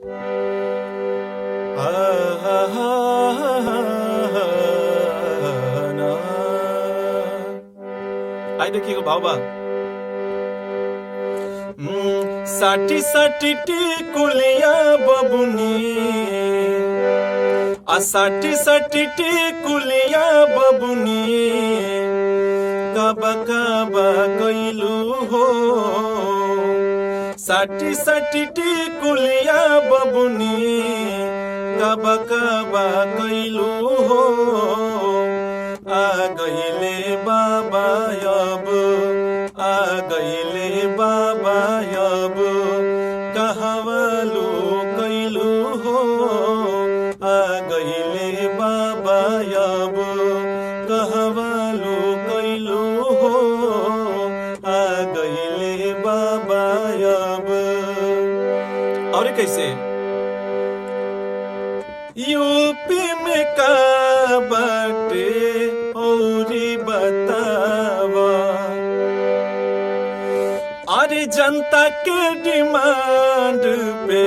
आई देखिएगा भाव बा। साठी साठी टिकुलिया बबुनी, आ साठी साठी टिकुलिया बबुनी, काबा काबा कैलू हो। साठी साठी टिकुलिया बबुनी, काबा काबा कैलू हो। आ गईले बाबा अब, आ गईले बाबा अब, कहवालू कैलू हो। आ गईले बाबा अब, कहवालू कैलू हो। आ गईले बाबा अब। और कैसे यूपी में का बाटे औरी बतावा, अरे जनता के डिमांड पे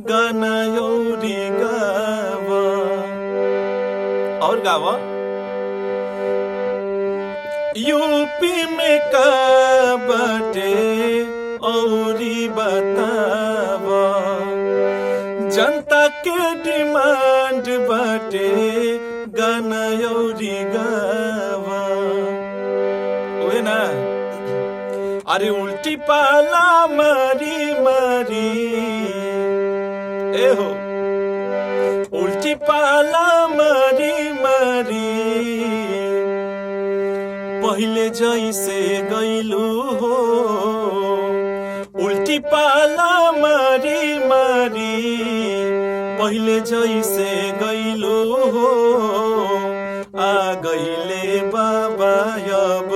गाना औरी गावा। और गावा यूपी में का बाटे औरी बतावा, जनता के डिमांड बाटे गाना औरी गावा। ओहे ना, अरे उल्टी पाला मारी मारी, ए हो उल्टी पाला मारी मारी, पहले जैसे गईलू हो। उल्टी पाला मारी मारी, पहले जैसे गईलू हो। आ गईले बाबा अब,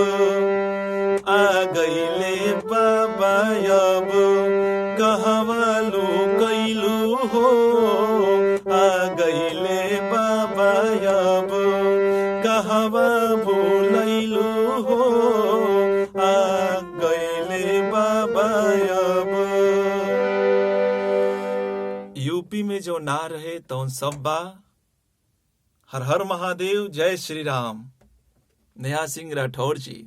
आ गईले बाबा अब, कहवालू कैलू हो। आ गईले बाबा अब, कहवा भूलैलू हो। आ गईले बाबा अब। यूपी में जो ना रहे तो सब बा। हर हर महादेव, जय श्री राम। नेहा सिंह राठौर जी।